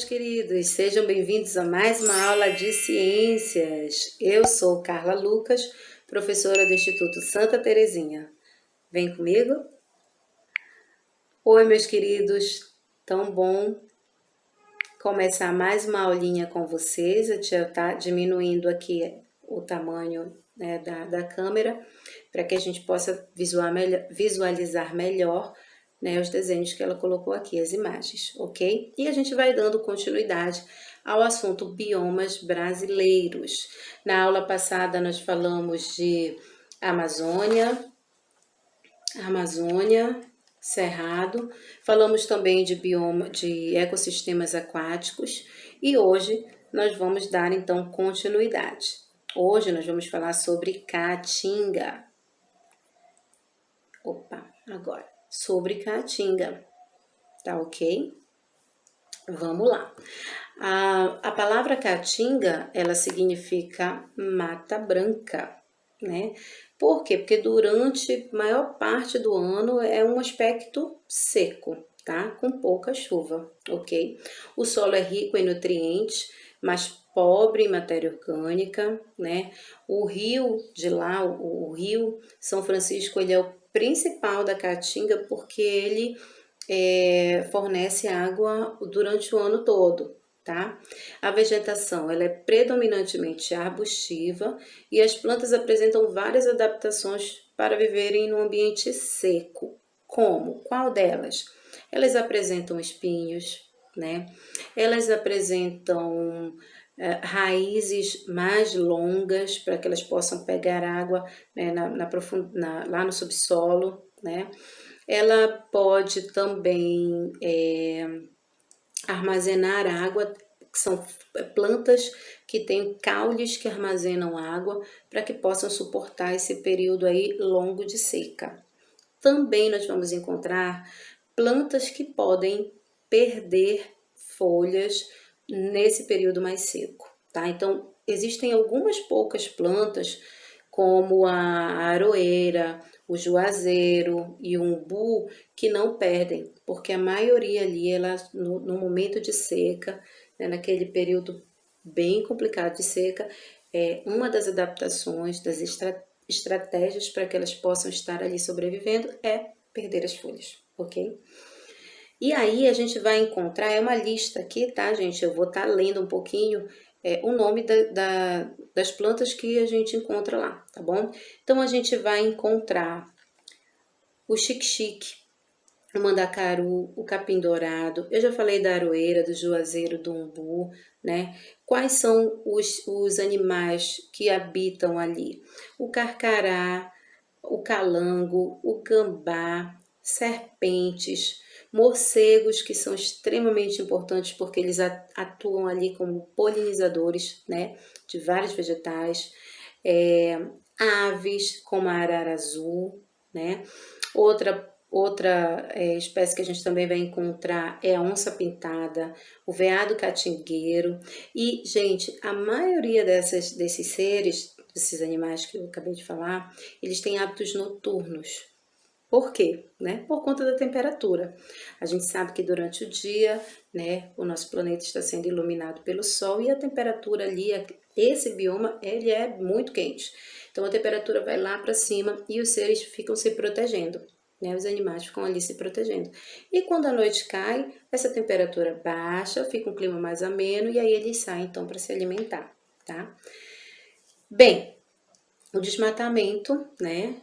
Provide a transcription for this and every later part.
meus queridos, sejam bem-vindos a mais uma aula de ciências. Eu sou Carla Lucas, professora do Instituto Santa Terezinha. Vem comigo? Oi, meus queridos, tão bom começar mais uma aulinha com vocês. Eu já tá diminuindo aqui o tamanho, né, da câmera para que a gente possa visualizar melhor, né, os desenhos que ela colocou aqui, as imagens, ok? E a gente vai dando continuidade ao assunto biomas brasileiros. Na aula passada nós falamos de Amazônia, Cerrado, falamos também de bioma, de ecossistemas aquáticos e hoje nós vamos dar então continuidade. Hoje nós vamos falar sobre Caatinga. Agora, sobre Caatinga, tá ok? Vamos lá. A palavra Caatinga, ela significa mata branca, né? Por quê? Porque durante a maior parte do ano é um aspecto seco, tá? Com pouca chuva, ok? O solo é rico em nutrientes, mas pobre em matéria orgânica, né? O rio de lá, o rio São Francisco, ele é o principal da Caatinga porque ele fornece água durante o ano todo, tá? A vegetação ela é predominantemente arbustiva e as plantas apresentam várias adaptações para viverem no ambiente seco. Como? Qual delas? Elas apresentam espinhos, né? Elas apresentam raízes mais longas para que elas possam pegar água, né, lá no subsolo, né? Ela pode também armazenar água, que são plantas que têm caules que armazenam água para que possam suportar esse período aí longo de seca. Também nós vamos encontrar plantas que podem perder folhas nesse período mais seco, tá? Então, existem algumas poucas plantas, como a aroeira, o juazeiro e o umbu, que não perdem, porque a maioria ali, ela, no momento de seca, né, naquele período bem complicado de seca, uma das adaptações, das estratégias para que elas possam estar ali sobrevivendo é perder as folhas, ok? E aí a gente vai encontrar, é uma lista aqui, tá, gente? Eu vou estar lendo um pouquinho o nome das plantas que a gente encontra lá, tá bom? Então a gente vai encontrar o xique-xique, o mandacaru, o capim-dourado, eu já falei da aroeira, do juazeiro, do umbu, né? Quais são os animais que habitam ali? O carcará, o calango, o gambá, serpentes, morcegos, que são extremamente importantes porque eles atuam ali como polinizadores, né, de vários vegetais, aves como a arara azul, né, outra espécie que a gente também vai encontrar é a onça-pintada, o veado catingueiro e, gente, a maioria desses seres, desses animais que eu acabei de falar, eles têm hábitos noturnos. Por quê? Né? Por conta da temperatura. A gente sabe que durante o dia, né, o nosso planeta está sendo iluminado pelo sol e a temperatura ali, esse bioma, ele é muito quente. Então a temperatura vai lá para cima e os seres ficam se protegendo, né? Os animais ficam ali se protegendo. E quando a noite cai, essa temperatura baixa, fica um clima mais ameno e aí eles saem então para se alimentar, tá? Bem, o desmatamento, né,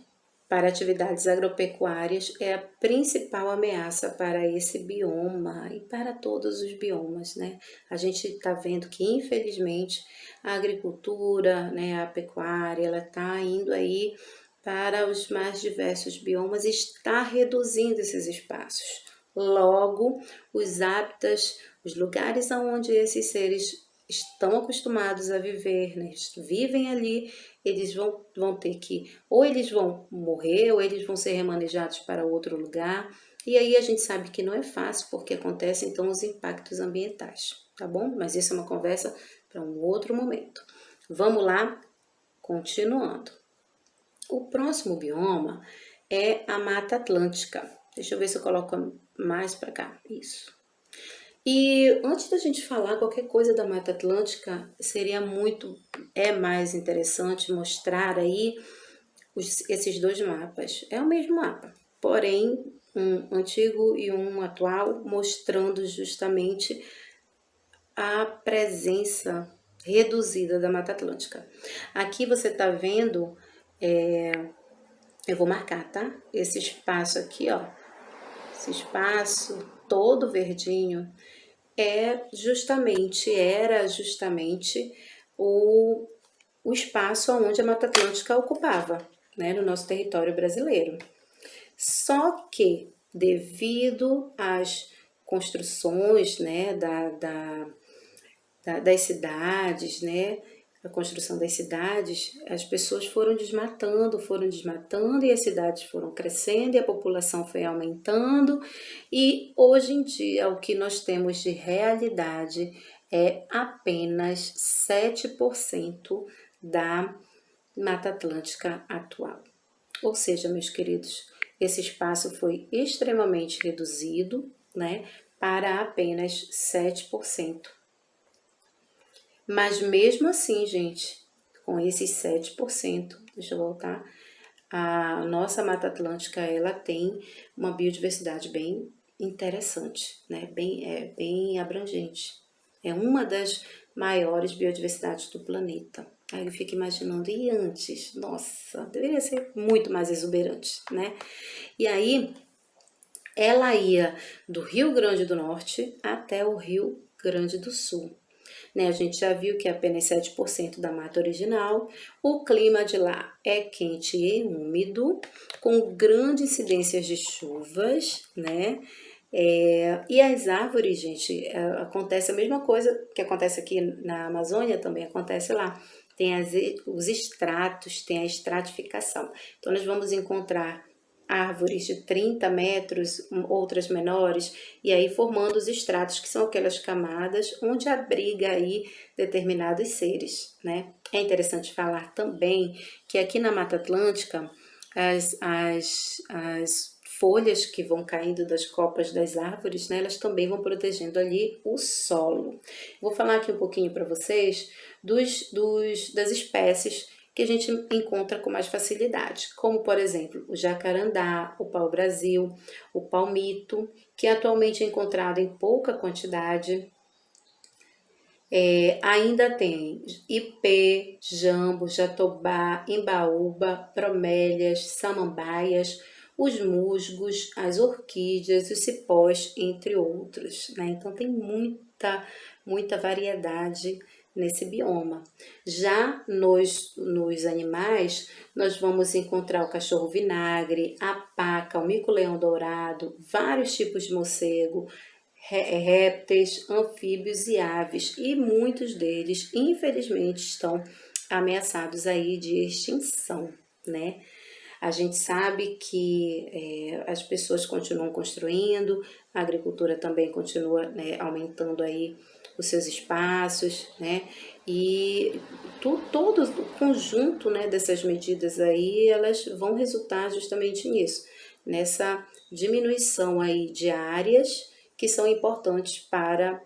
para atividades agropecuárias é a principal ameaça para esse bioma e para todos os biomas, né? A gente está vendo que, infelizmente, a agricultura, né, a pecuária, ela está indo aí para os mais diversos biomas e está reduzindo esses espaços. Logo, os hábitats, os lugares onde esses seres estão acostumados a viver, né? Vivem ali, eles vão ter que, ou eles vão morrer, ou eles vão ser remanejados para outro lugar. E aí a gente sabe que não é fácil, porque acontecem então os impactos ambientais, tá bom? Mas isso é uma conversa para um outro momento. Vamos lá, continuando. O próximo bioma é a Mata Atlântica. Deixa eu ver se eu coloco mais para cá. Isso. E antes da gente falar qualquer coisa da Mata Atlântica, é mais interessante mostrar aí esses dois mapas. É o mesmo mapa, porém um antigo e um atual, mostrando justamente a presença reduzida da Mata Atlântica. Aqui você tá vendo, eu vou marcar, tá? Esse espaço aqui, ó, esse espaço todo verdinho era justamente o espaço onde a Mata Atlântica ocupava, né, no nosso território brasileiro. Só que, devido às construções, né, das cidades, né, a construção das cidades, as pessoas foram desmatando e as cidades foram crescendo e a população foi aumentando e hoje em dia o que nós temos de realidade é apenas 7% da Mata Atlântica atual. Ou seja, meus queridos, esse espaço foi extremamente reduzido, né, para apenas 7%. Mas mesmo assim, gente, com esses 7%, deixa eu voltar, a nossa Mata Atlântica, ela tem uma biodiversidade bem interessante, né? Bem abrangente. É uma das maiores biodiversidades do planeta. Aí eu fico imaginando, e antes? Nossa, deveria ser muito mais exuberante, né? E aí, ela ia do Rio Grande do Norte até o Rio Grande do Sul. Né, a gente já viu que é apenas 7% da mata original. O clima de lá é quente e úmido, com grandes incidências de chuvas, né? E as árvores, gente, acontece a mesma coisa que acontece aqui na Amazônia, também acontece lá. Tem os estratos, tem a estratificação. Então, nós vamos encontrar árvores de 30 metros, outras menores, e aí formando os estratos, que são aquelas camadas onde abriga aí determinados seres, né? É interessante falar também que aqui na Mata Atlântica, as folhas que vão caindo das copas das árvores, né, elas também vão protegendo ali o solo. Vou falar aqui um pouquinho para vocês das espécies que a gente encontra com mais facilidade, como por exemplo o jacarandá, o pau-brasil, o palmito, que atualmente é encontrado em pouca quantidade. Ainda tem ipê, jambo, jatobá, embaúba, bromélias, samambaias, os musgos, as orquídeas, os cipós, entre outros, né? Então tem muita variedade nesse bioma. Já nos animais, nós vamos encontrar o cachorro vinagre, a paca, o mico-leão dourado, vários tipos de morcego, répteis, anfíbios e aves, e muitos deles, infelizmente, estão ameaçados aí de extinção, né? A gente sabe que as pessoas continuam construindo, a agricultura também continua, né, aumentando aí os seus espaços, né? E todo o conjunto, né, dessas medidas aí, elas vão resultar justamente nisso, nessa diminuição aí de áreas que são importantes para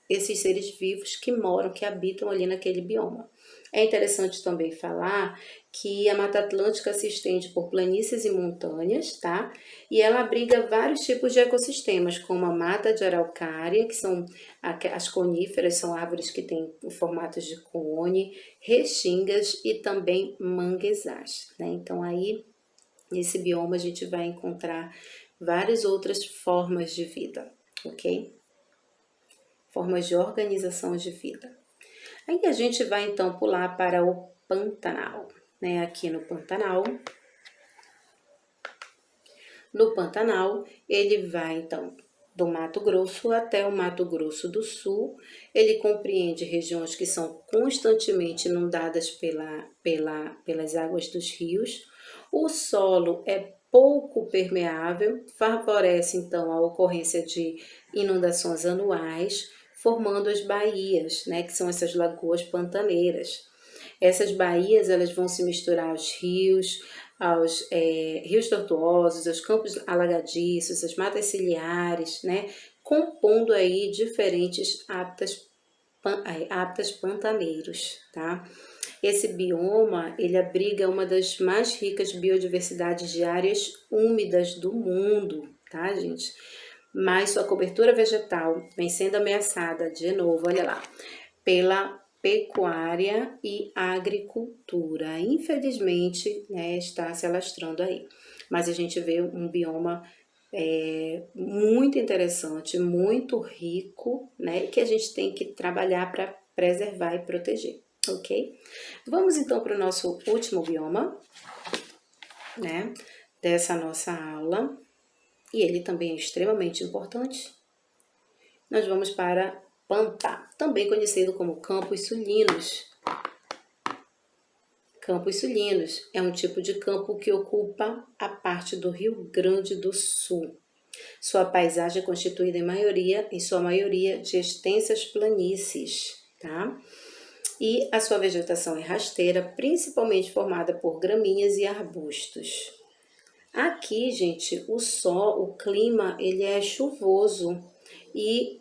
esses seres vivos que moram, que habitam ali naquele bioma. É interessante também falar que a Mata Atlântica se estende por planícies e montanhas, tá? E ela abriga vários tipos de ecossistemas, como a mata de araucária, que são as coníferas, são árvores que têm formatos de cone, restingas e também manguezais, né? Então aí, nesse bioma, a gente vai encontrar várias outras formas de vida, ok? Formas de organização de vida. Aí a gente vai então pular para o Pantanal, né? Aqui no Pantanal, ele vai então do Mato Grosso até o Mato Grosso do Sul. Ele compreende regiões que são constantemente inundadas pelas águas dos rios. O solo é pouco permeável, favorece então a ocorrência de inundações anuais, formando as baías, né, que são essas lagoas pantaneiras. Essas baías elas vão se misturar aos rios tortuosos, aos campos alagadiços, às matas ciliares, né, compondo aí diferentes hábitats pantaneiros, tá? Esse bioma, ele abriga uma das mais ricas biodiversidades de áreas úmidas do mundo, tá, gente? Mas sua cobertura vegetal vem sendo ameaçada, de novo, olha lá, pela pecuária e agricultura. Infelizmente, né, está se alastrando aí. Mas a gente vê um bioma muito interessante, muito rico, né, que a gente tem que trabalhar para preservar e proteger, ok? Vamos então para o nosso último bioma, né, dessa nossa aula, e ele também é extremamente importante. Nós vamos para Pampa, também conhecido como Campos Sulinos. Campos Sulinos é um tipo de campo que ocupa a parte do Rio Grande do Sul. Sua paisagem é constituída em sua maioria, de extensas planícies, tá? E a sua vegetação é rasteira, principalmente formada por gramíneas e arbustos. Aqui, gente, o clima, ele é chuvoso e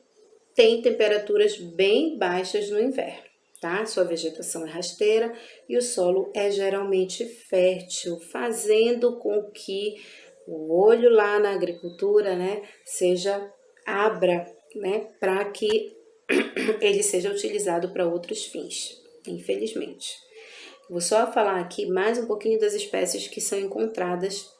tem temperaturas bem baixas no inverno, tá? Sua vegetação é rasteira e o solo é geralmente fértil, fazendo com que o olho lá na agricultura, né, abra, né, para que ele seja utilizado para outros fins, infelizmente. Vou só falar aqui mais um pouquinho das espécies que são encontradas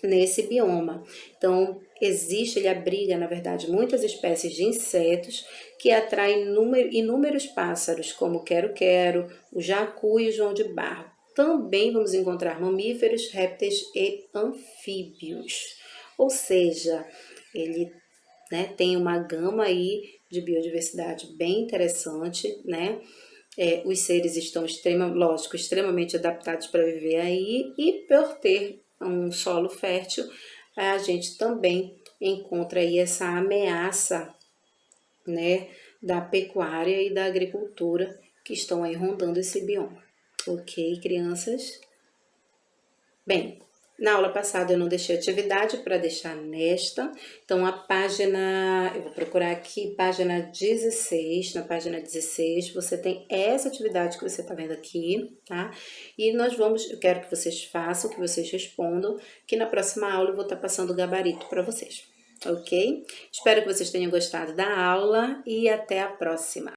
nesse bioma. Então, ele abriga, na verdade, muitas espécies de insetos que atraem inúmeros pássaros, como o quero-quero, o jacu e o João de Barro. Também vamos encontrar mamíferos, répteis e anfíbios. Ou seja, ele, né, tem uma gama aí de biodiversidade bem interessante, né? Os seres estão extremamente adaptados para viver aí, e por ter um solo fértil, a gente também encontra aí essa ameaça, né, da pecuária e da agricultura que estão aí rondando esse bioma. Ok, crianças? Bem, na aula passada eu não deixei atividade para deixar nesta, então eu vou procurar aqui, página 16, na página 16 você tem essa atividade que você está vendo aqui, tá? E eu quero que vocês façam, que vocês respondam, que na próxima aula eu vou estar passando o gabarito para vocês, ok? Espero que vocês tenham gostado da aula e até a próxima!